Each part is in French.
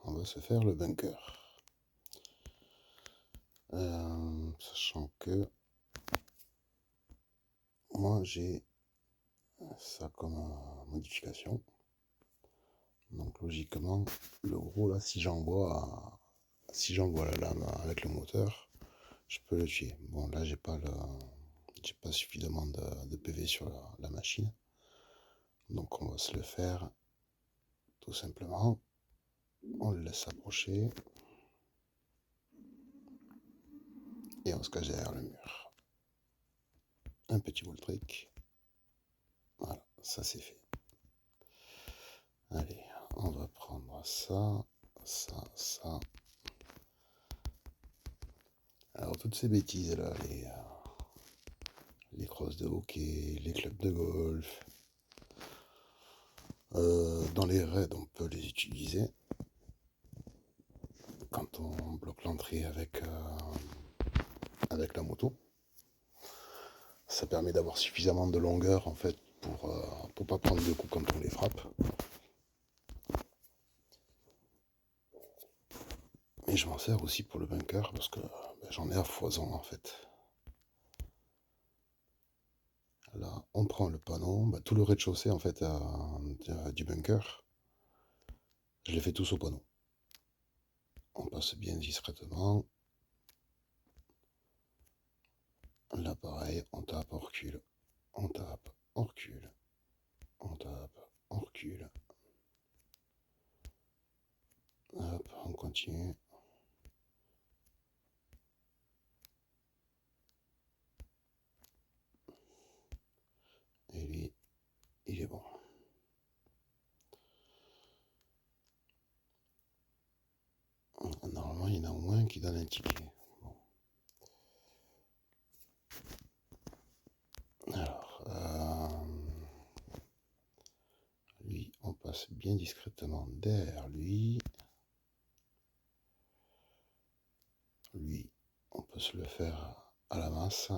On va se faire le bunker. Sachant que moi j'ai ça comme modification. Donc logiquement, le gros là, si j'envoie la lame avec le moteur, je peux le tuer. Bon là j'ai pas suffisamment de PV sur la machine. Donc on va se le faire tout simplement. On le laisse approcher. Et on se cache derrière le mur. Un petit Voltric. Voilà, ça c'est fait. Allez, on va prendre ça, ça. Alors toutes ces bêtises là, les crosses de hockey, les clubs de golf, dans les raids on peut les utiliser. Quand on bloque l'entrée avec la moto, ça permet d'avoir suffisamment de longueur en fait pour pas prendre de coups quand on les frappe. Et je m'en sers aussi pour le bunker parce que j'en ai à foison en fait. Là, on prend le panneau, tout le rez-de-chaussée en fait du bunker, je les fais tous au panneau. On passe bien discrètement. Là pareil, on tape, on recule, on tape, on recule, on tape, on recule. Hop, on continue. Et lui, il est bon. Normalement, il y en a au moins qui donne un ticket. Bon. Alors, lui, on passe bien discrètement derrière lui. Lui, on peut se le faire à la masse.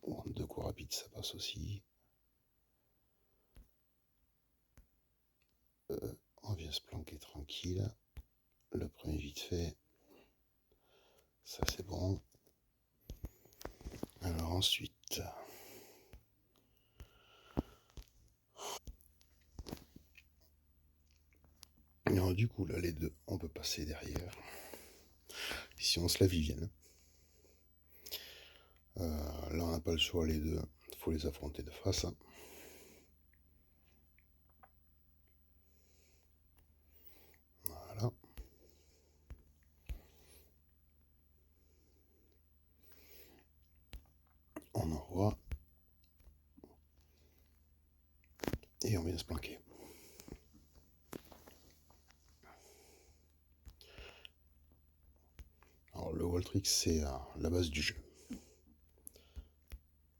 Ou en 2 coups rapides, ça passe aussi. On vient se planquer tranquille. Le premier vite fait. Ça c'est bon. Alors ensuite. Alors du coup là les deux, on peut passer derrière. Si on se la vivienne. Là on n'a pas le choix les deux. Il faut les affronter de face. Voilà. On envoie. Et on vient se planquer. Alors le Voltrix c'est la base du jeu.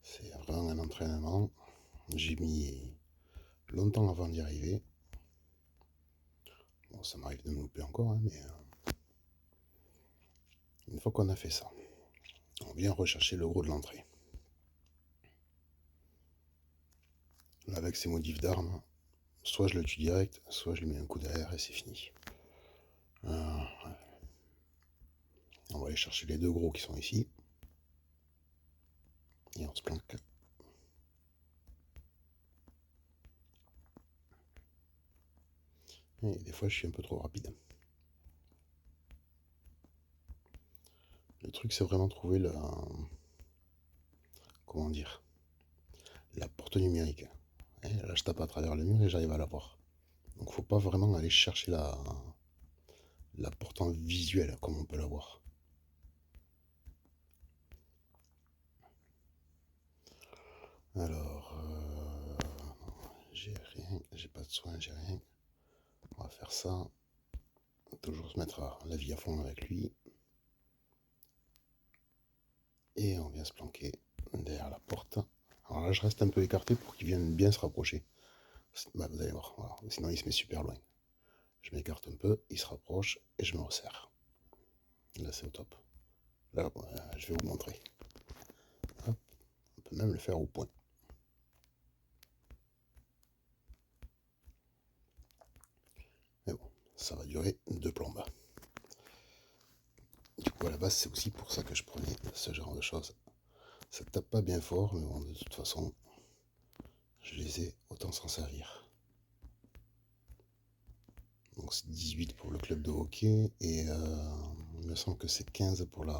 C'est vraiment un entraînement. J'ai mis longtemps avant d'y arriver. Bon, ça m'arrive de me louper encore, hein, mais une fois qu'on a fait ça, on vient rechercher le gros de l'entrée. Là, avec ces modifs d'armes, soit je le tue direct, soit je lui mets un coup derrière et c'est fini. Ouais. On va aller chercher les deux gros qui sont ici. Et on se planque. Et des fois, je suis un peu trop rapide. Le truc, c'est vraiment trouver comment dire, la porte numérique. Et là, je tape à travers le mur et j'arrive à la voir. Donc, faut pas vraiment aller chercher la porte en visuel comme on peut la voir. Alors, j'ai rien, j'ai pas de soin, j'ai rien. On va faire ça. Toujours se mettre la vie à fond avec lui. Et on vient se planquer derrière la porte. Alors là, je reste un peu écarté pour qu'il vienne bien se rapprocher. Vous allez voir, voilà. Sinon il se met super loin. Je m'écarte un peu, il se rapproche et je me resserre. Là, c'est au top. Là, je vais vous montrer. Hop. On peut même le faire au point. Mais bon, ça va durer 2 plombes. Du coup, à la base, c'est aussi pour ça que je prenais ce genre de choses. Ça tape pas bien fort, mais bon, de toute façon, je les ai, autant s'en servir. Donc c'est 18 pour le club de hockey et il me semble que c'est 15 pour la...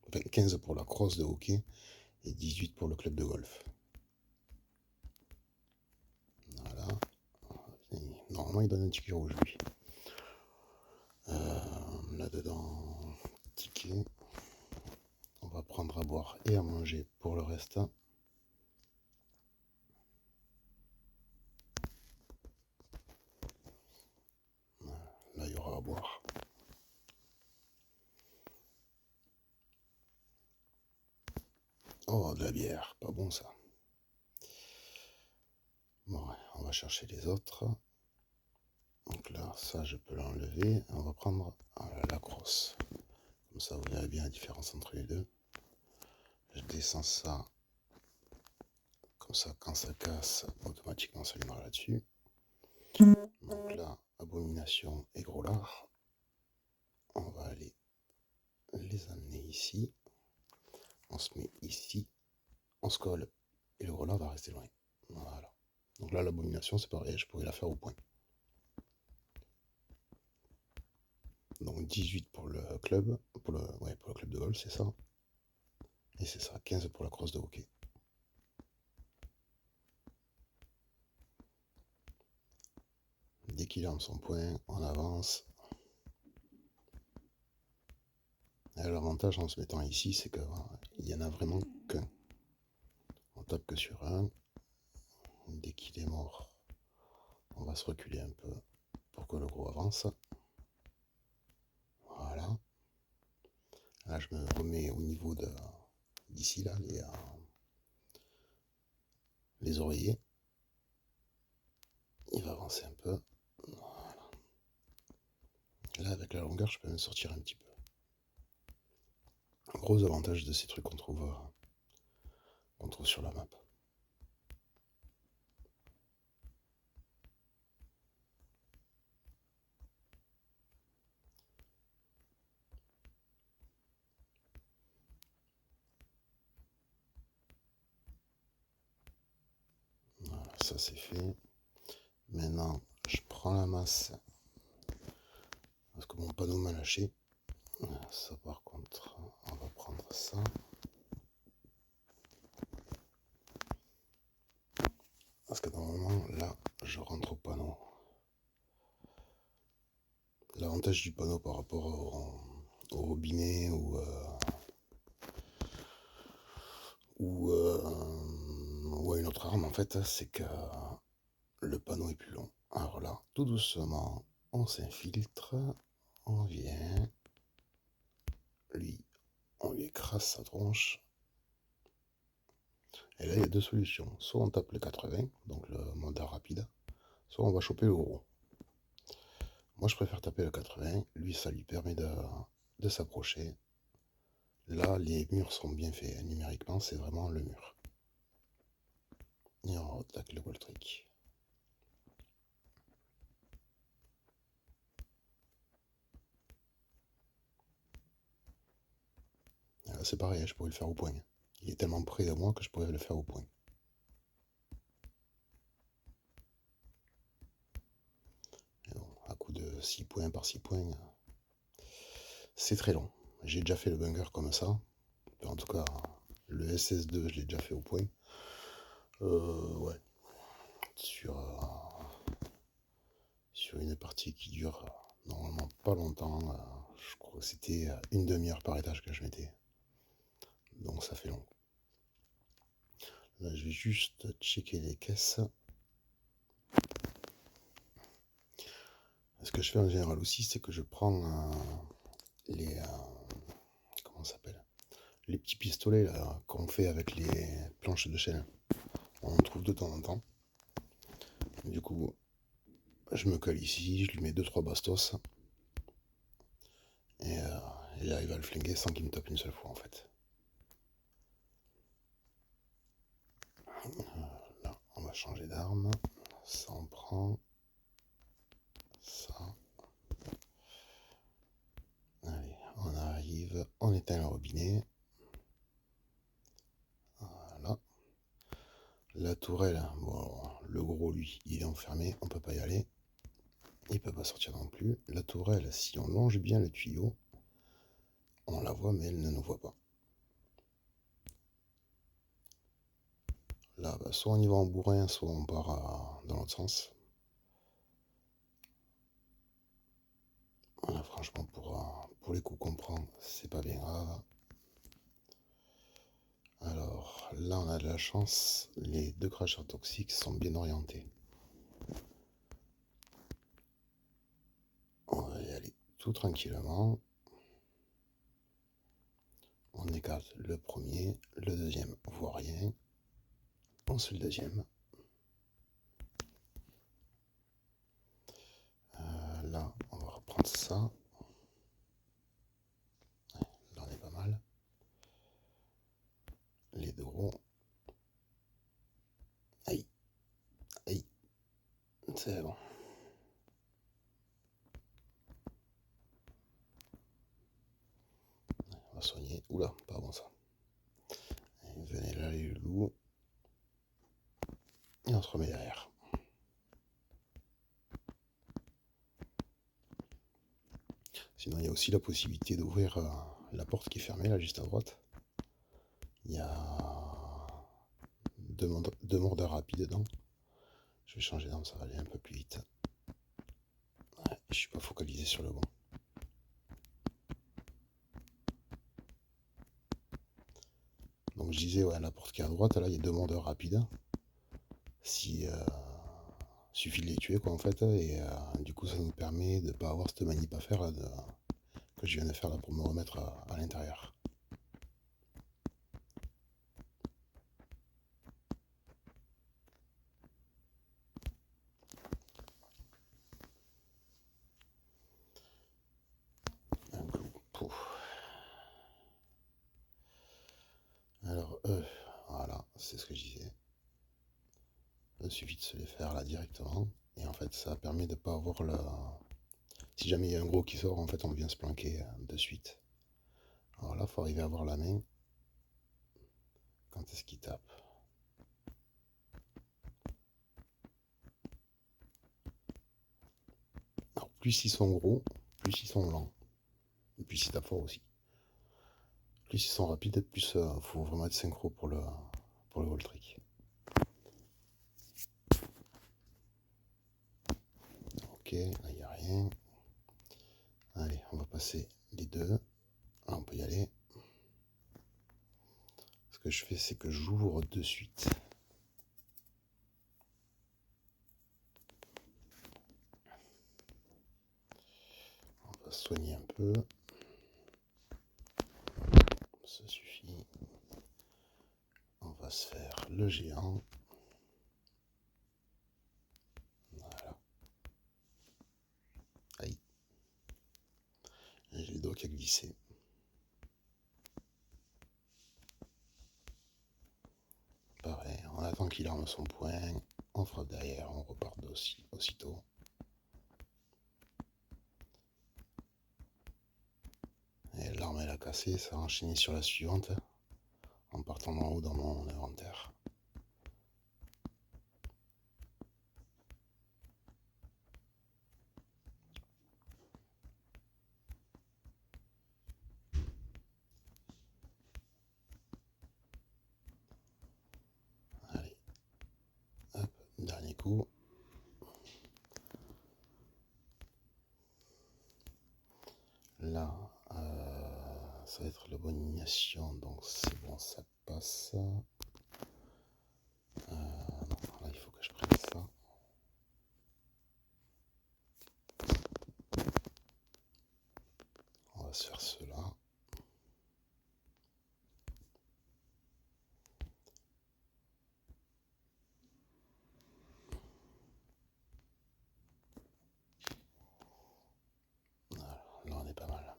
Enfin, 15 pour la crosse de hockey et 18 pour le club de golf. Voilà. Normalement, il donne un ticket rouge, lui. Là-dedans, ticket. On va prendre à boire et à manger pour le reste. Là, il y aura à boire. Oh, de la bière, pas bon ça. Bon, ouais, on va chercher les autres. Donc là, ça, je peux l'enlever. On va prendre la crosse. Comme ça, vous verrez bien la différence entre les deux. Je descends ça. Comme ça, quand ça casse, automatiquement, ça viendra là-dessus. Donc là, abomination et gros lard. On va aller les amener ici. On se met ici. On se colle. Et le gros lard va rester loin. Voilà. Donc là, l'abomination, c'est pareil. Je pourrais la faire au point. Donc 18 pour le club. Pour le club de golf, c'est ça. Et c'est ça, 15 pour la crosse de hockey. Dès qu'il arme son point, on avance. Et l'avantage en se mettant ici, c'est qu'il n'y en a vraiment qu'un. On tape que sur un. Dès qu'il est mort, on va se reculer un peu pour que le gros avance. Voilà. Là, je me remets au niveau d'ici, là, les oreillers. Il va avancer un peu. Voilà. Là, avec la longueur, je peux même sortir un petit peu. Un gros avantage de ces trucs qu'on trouve sur la map. Voilà, ça c'est fait. Maintenant, je prends la masse parce que mon panneau m'a lâché. Ça par contre, on va prendre ça. Parce que normalement, là, je rentre au panneau. L'avantage du panneau par rapport au robinet ou à une autre arme, en fait, c'est que le panneau est plus long. Alors là, tout doucement, on s'infiltre, on vient, lui, on lui écrase sa tronche. Et là, il y a deux solutions. Soit on tape le 80, donc le mode rapide, soit on va choper le gros. Moi, je préfère taper le 80. Lui, ça lui permet de s'approcher. Là, les murs sont bien faits. Numériquement, c'est vraiment le mur. Et on attaque le wall trick. C'est pareil, je pourrais le faire au point. Il est tellement près de moi que je pourrais le faire au point. Et bon, à coup de 6 points par 6 points, c'est très long. J'ai déjà fait le bunker comme ça. En tout cas, le SS2, je l'ai déjà fait au point. Ouais. Sur une partie qui dure normalement pas longtemps. Je crois que c'était une demi-heure par étage que je mettais. Donc ça fait long. Là, je vais juste checker les caisses. Ce que je fais en général aussi, c'est que je prends les... comment ça s'appelle, les petits pistolets là qu'on fait avec les planches de chêne. On en trouve de temps en temps. Du coup, je me colle ici, je lui mets 2-3 bastos. Et là, il va le flinguer sans qu'il me tape une seule fois en fait. Là, on va changer d'arme. Ça, on prend. Ça. On éteint le robinet. Voilà. La tourelle, bon, le gros, lui, il est enfermé, on peut pas y aller. Il peut pas sortir non plus. La tourelle, si on longe bien le tuyau, on la voit, mais elle ne nous voit pas. Là, bah, soit on y va en bourrin, soit on part dans l'autre sens. Voilà, franchement, pour les coups qu'on prend, c'est pas bien grave. Alors, là, on a de la chance, les deux cracheurs toxiques sont bien orientés. On va y aller tout tranquillement. On écarte le premier, le deuxième, on voit rien. On suit le deuxième. Là, on va reprendre ça. Là, on est pas mal. Les deux roues. Aïe, aïe, c'est bon. On va soigner. Oula, pardon ça. Venez là les loups. Et on se remet derrière. Sinon, il y a aussi la possibilité d'ouvrir la porte qui est fermée, là, juste à droite. Il y a deux mordeurs rapides dedans. Je vais changer d'arme, ça va aller un peu plus vite. Ouais, je suis pas focalisé sur le bon. Donc je disais, ouais, la porte qui est à droite, là, il y a deux mordeurs rapides. Si suffit de les tuer, quoi, en fait. Et du coup, ça nous permet de pas avoir cette manip à faire là, que je viens de faire là pour me remettre à l'intérieur. Alors, voilà, c'est ce que je disais. Il suffit de se les faire là directement. Et en fait, ça permet de pas avoir le... Si jamais il y a un gros qui sort, en fait, on vient se planquer de suite. Alors là, il faut arriver à avoir la main. Quand est-ce qu'il tape? Alors, plus ils sont gros, plus ils sont lents. Et plus ils tapent fort aussi. Plus ils sont rapides, plus il faut vraiment être synchro pour le wall trick. Ok, là il n'y a rien. Allez, on va passer les deux. Là, on peut y aller. Ce que je fais, c'est que j'ouvre de suite. On va soigner un peu. Ça suffit. On va se faire le géant. Voilà. Aïe. J'ai le doigt qui a glissé. Pareil, on attend qu'il arme son poing. On frappe derrière, on repart aussitôt. Et l'arme elle a cassé, ça a enchaîné sur la suivante. En partant d'en haut dans mon inventaire. Allez. Hop, dernier coup. Là, ça va être la bonne ignition, donc c'est bon, ça passe. Non, là il faut que je prenne ça. On va se faire cela. Voilà, là on est pas mal.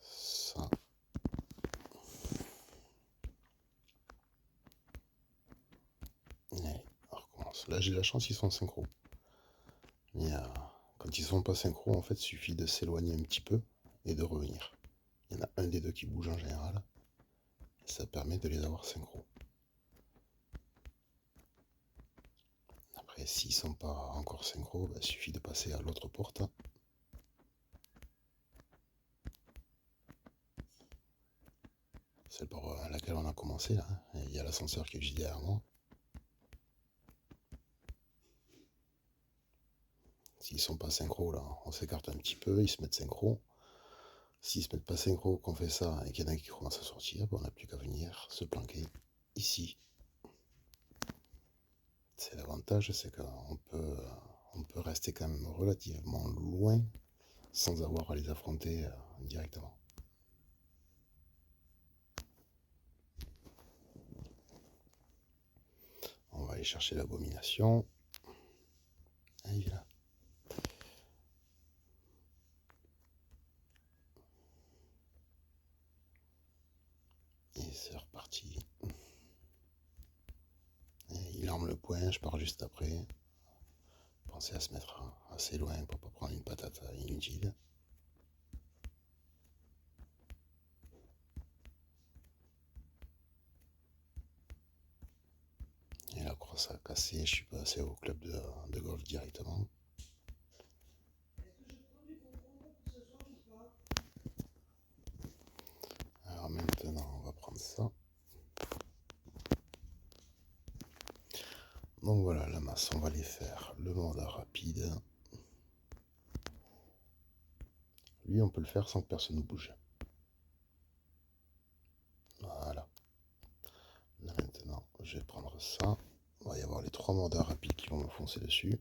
Ça. Allez, on recommence. Là j'ai la chance, ils sont synchro. Il y a Quand ils sont pas synchro, en fait, il suffit de s'éloigner un petit peu et de revenir. Il y en a un des deux qui bouge en général. Ça permet de les avoir synchro. Après, s'ils sont pas encore synchro, il suffit de passer à l'autre porte. Celle par laquelle on a commencé là. Il y a l'ascenseur qui est juste derrière moi. S'ils sont pas synchro là, on s'écarte un petit peu, ils se mettent synchro. S'ils se mettent pas synchro, qu'on fait ça et qu'il y en a qui commencent à sortir, on n'a plus qu'à venir se planquer ici. C'est l'avantage, c'est on peut rester quand même relativement loin sans avoir à les affronter directement. On va aller chercher l'abomination. Ah, il est là. Et c'est reparti. Et il arme le poing, je pars juste après. Pensez à se mettre assez loin pour pas prendre une patate inutile. Et la crosse a cassé, je suis passé au club de golf directement. Alors maintenant, on va prendre ça. Donc voilà, la masse, on va les faire. Le mandat rapide. Lui, on peut le faire sans que personne ne bouge. Voilà. Là maintenant, je vais prendre ça. Il va y avoir les 3 mandats rapides qui vont me foncer dessus.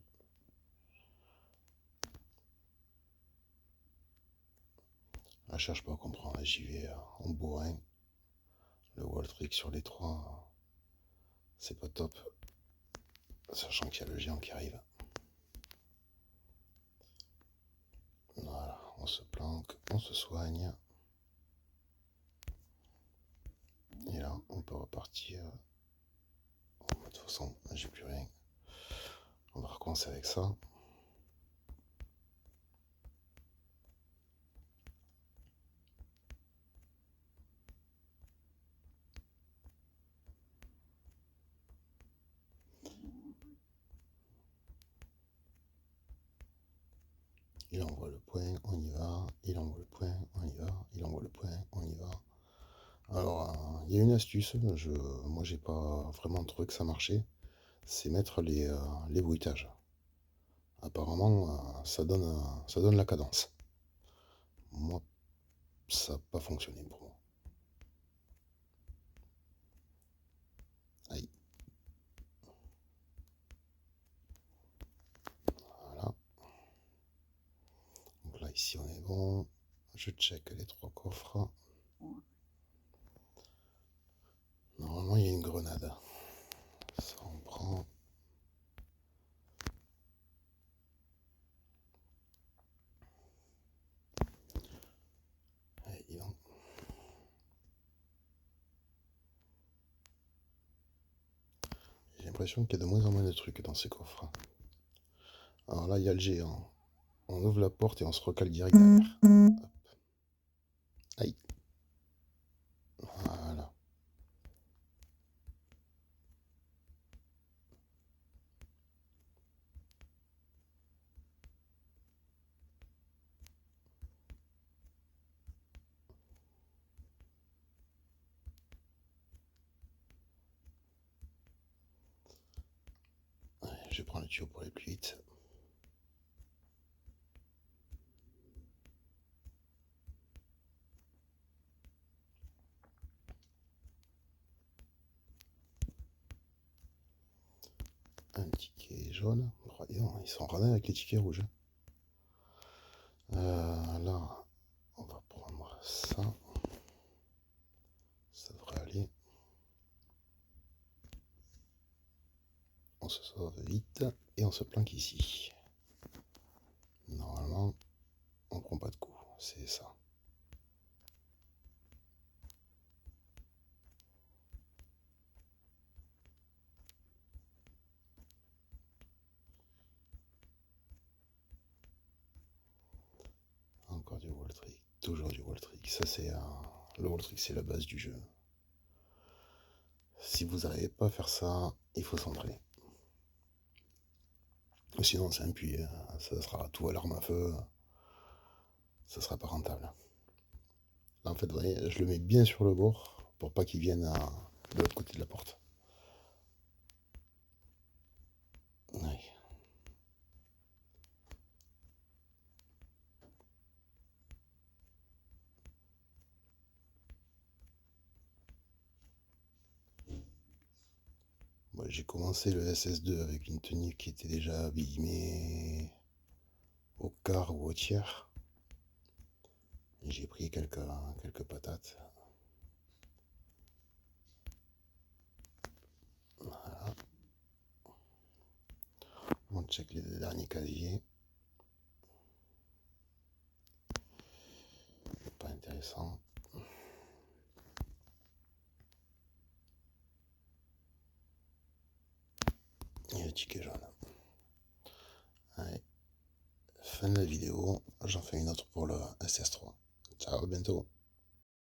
Là, je cherche pas à comprendre, j'y vais en bourrin. Le wall trick sur les 3, c'est pas top. Sachant qu'il y a le géant qui arrive. Voilà, on se planque, on se soigne. Et là, on peut repartir. De toute façon, j'ai plus rien. On va recommencer avec ça. Il envoie le point, on y va. Il envoie le point, on y va. Il envoie le point, on y va. Alors, il y a une astuce. Moi, j'ai pas vraiment trouvé que ça marchait. C'est mettre les bruitages. Apparemment, ça donne la cadence. Moi, ça n'a pas fonctionné pour moi. Aïe. Voilà. Donc là, ici, on est bon. Je check les 3 coffres. Normalement, il y a une grenade. Ça, on prend. Allez, dis donc. J'ai l'impression qu'il y a de moins en moins de trucs dans ces coffres. Alors là, il y a le géant. On ouvre la porte et on se recale direct derrière. Hop. Aïe. Voilà. Allez, je vais prendre le tuyau pour aller plus vite. Un ticket jaune. Oh, ils sont radins avec les tickets rouges. Là, on va prendre ça. Ça devrait aller. On se sauve vite et on se planque ici. Normalement, on prend pas de coup. C'est ça. Toujours du wall trick. Ça, c'est le wall trick, c'est la base du jeu. Si vous n'arrivez pas à faire ça, il faut s'entraîner. Sinon, c'est un puits. Ça sera tout à l'arme à feu. Ça sera pas rentable. Là, en fait, vous voyez, je le mets bien sur le bord pour pas qu'il vienne de l'autre côté de la porte. Ouais. Moi, j'ai commencé le SS2 avec une tenue qui était déjà abîmée au quart ou au tiers. Et j'ai pris quelques patates. Voilà. On check les deux derniers casiers. Pas intéressant. Et le ticket jaune. Allez, fin de la vidéo. J'en fais une autre pour le SS3. Ciao, à bientôt.